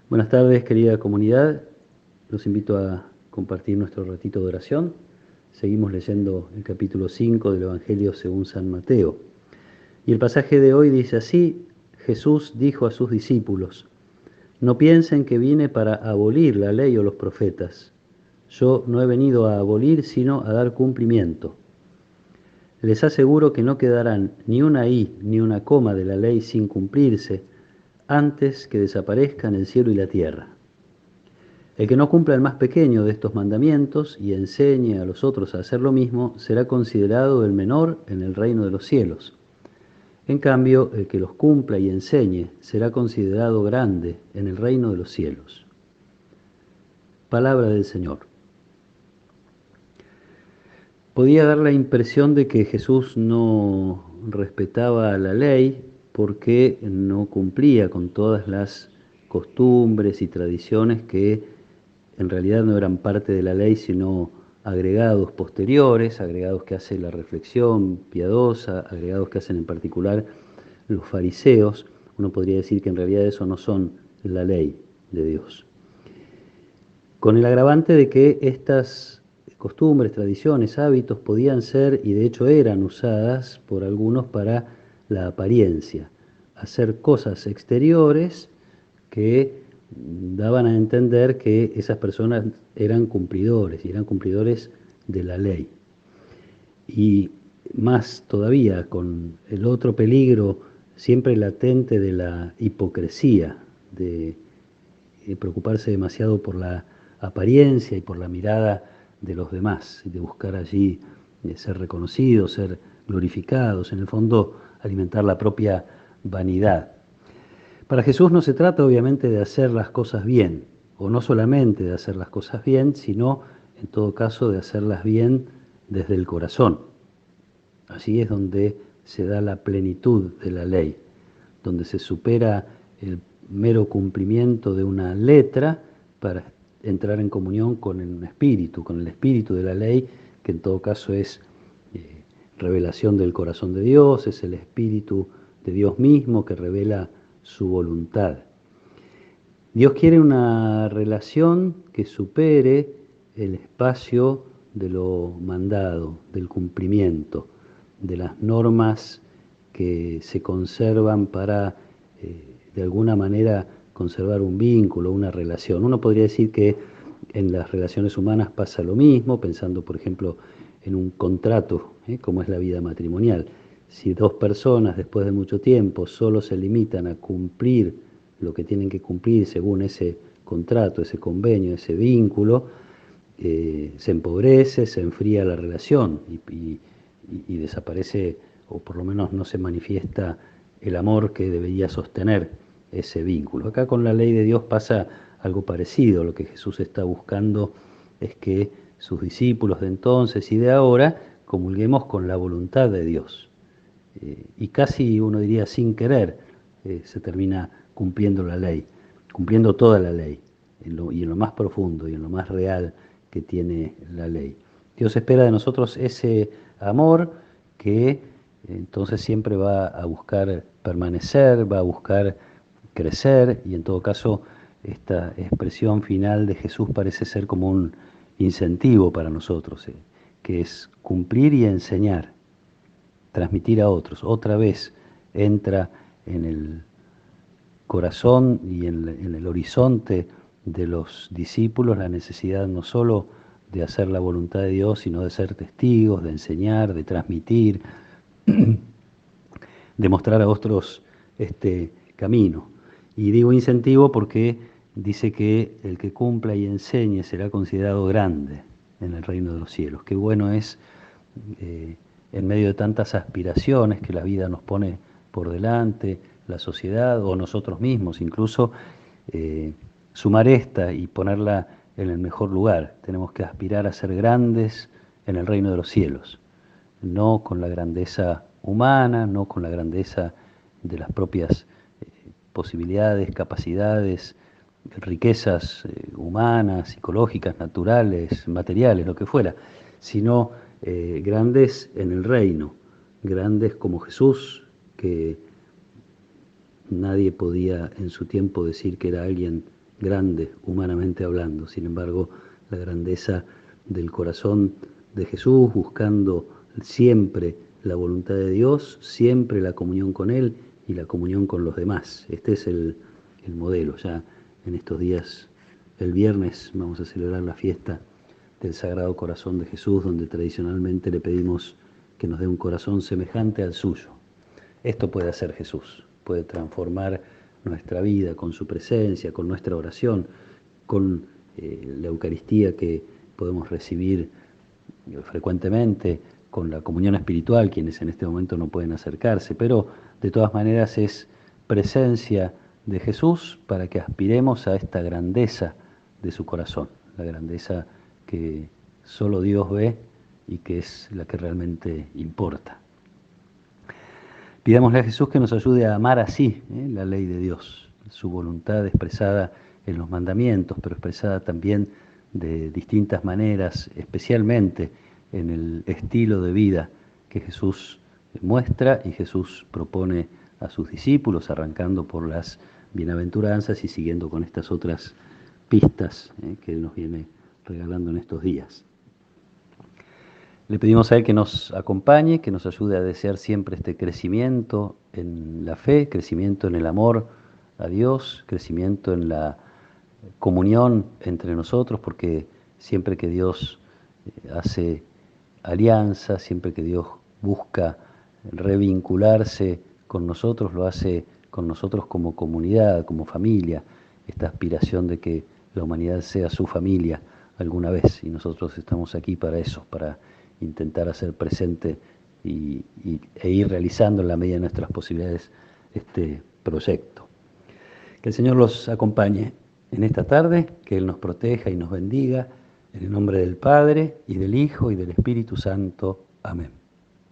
Buenas tardes, querida comunidad. Los invito a compartir nuestro ratito de oración. Seguimos leyendo el capítulo 5 del Evangelio según San Mateo. Y el pasaje de hoy dice así: Jesús dijo a sus discípulos: No piensen que vine para abolir la ley o los profetas. Yo no he venido a abolir, sino a dar cumplimiento. Les aseguro que no quedarán ni una i ni una coma de la ley sin cumplirse antes que desaparezcan el cielo y la tierra. El que no cumpla el más pequeño de estos mandamientos y enseñe a los otros a hacer lo mismo, será considerado el menor en el reino de los cielos. En cambio, el que los cumpla y enseñe será considerado grande en el reino de los cielos. Palabra del Señor. Podía dar la impresión de que Jesús no respetaba la ley porque no cumplía con todas las costumbres y tradiciones que en realidad no eran parte de la ley, sino agregados posteriores, agregados que hace la reflexión piadosa, agregados que hacen en particular los fariseos. Uno podría decir que en realidad eso no son la ley de Dios. Con el agravante de que estas costumbres, tradiciones, hábitos podían ser, y de hecho eran usadas por algunos para la apariencia, hacer cosas exteriores que daban a entender que esas personas eran cumplidores, y eran cumplidores de la ley. Y más todavía con el otro peligro siempre latente de la hipocresía, de preocuparse demasiado por la apariencia y por la mirada de los demás, de buscar allí ser reconocidos, ser glorificados, en el fondo alimentar la propia vanidad. Para Jesús no se trata obviamente de hacer las cosas bien, o no solamente de hacer las cosas bien, sino en todo caso de hacerlas bien desde el corazón. Allí es donde se da la plenitud de la ley, donde se supera el mero cumplimiento de una letra para entrar en comunión con el espíritu de la ley, que en todo caso es revelación del corazón de Dios, es el espíritu de Dios mismo que revela su voluntad. Dios quiere una relación que supere el espacio de lo mandado, del cumplimiento, de las normas que se conservan para, de alguna manera, conservar un vínculo, una relación. Uno podría decir que en las relaciones humanas pasa lo mismo, pensando, por ejemplo, en un contrato, como es la vida matrimonial. Si dos personas, después de mucho tiempo, solo se limitan a cumplir lo que tienen que cumplir según ese contrato, ese convenio, ese vínculo, se empobrece, se enfría la relación y desaparece, o por lo menos no se manifiesta el amor que debería sostener ese vínculo. Acá con la ley de Dios pasa algo parecido. Lo que Jesús está buscando es que sus discípulos de entonces y de ahora comulguemos con la voluntad de Dios. Y casi uno diría sin querer se termina cumpliendo la ley, cumpliendo toda la ley, y en lo más profundo y en lo más real que tiene la ley. Dios espera de nosotros ese amor que entonces siempre va a buscar permanecer, va a buscar crecer, y en todo caso esta expresión final de Jesús parece ser como un incentivo para nosotros, que es cumplir y enseñar, transmitir a otros. Otra vez entra en el corazón y en el horizonte de los discípulos la necesidad no solo de hacer la voluntad de Dios, sino de ser testigos, de enseñar, de transmitir, de mostrar a otros este camino. Y digo incentivo porque dice que el que cumpla y enseñe será considerado grande en el reino de los cielos. Qué bueno es, en medio de tantas aspiraciones que la vida nos pone por delante, la sociedad o nosotros mismos, incluso sumar esta y ponerla en el mejor lugar. Tenemos que aspirar a ser grandes en el reino de los cielos, no con la grandeza humana, no con la grandeza de las propias posibilidades, capacidades, riquezas humanas, psicológicas, naturales, materiales, lo que fuera, sino grandes en el reino, grandes como Jesús, que nadie podía en su tiempo decir que era alguien grande humanamente hablando. Sin embargo, la grandeza del corazón de Jesús, buscando siempre la voluntad de Dios, siempre la comunión con Él y la comunión con los demás. Este es el modelo. Ya en estos días, el viernes, vamos a celebrar la fiesta del Sagrado Corazón de Jesús, donde tradicionalmente le pedimos que nos dé un corazón semejante al suyo. Esto puede hacer Jesús, puede transformar nuestra vida con su presencia, con nuestra oración, con la Eucaristía que podemos recibir frecuentemente, con la comunión espiritual, quienes en este momento no pueden acercarse, pero de todas maneras es presencia de Jesús para que aspiremos a esta grandeza de su corazón, la grandeza que solo Dios ve y que es la que realmente importa. Pidámosle a Jesús que nos ayude a amar así la ley de Dios, su voluntad expresada en los mandamientos, pero expresada también de distintas maneras, especialmente en el estilo de vida que Jesús muestra y Jesús propone a sus discípulos, arrancando por las bienaventuranzas y siguiendo con estas otras pistas que Él nos viene regalando en estos días. Le pedimos a Él que nos acompañe, que nos ayude a desear siempre este crecimiento en la fe, crecimiento en el amor a Dios, crecimiento en la comunión entre nosotros, porque siempre que Dios hace alianza, siempre que Dios busca revincularse con nosotros, lo hace con nosotros como comunidad, como familia, esta aspiración de que la humanidad sea su familia alguna vez, y nosotros estamos aquí para eso, para intentar hacer presente e ir realizando en la medida de nuestras posibilidades este proyecto. Que el Señor los acompañe en esta tarde, que Él nos proteja y nos bendiga, en el nombre del Padre, y del Hijo, y del Espíritu Santo. Amén.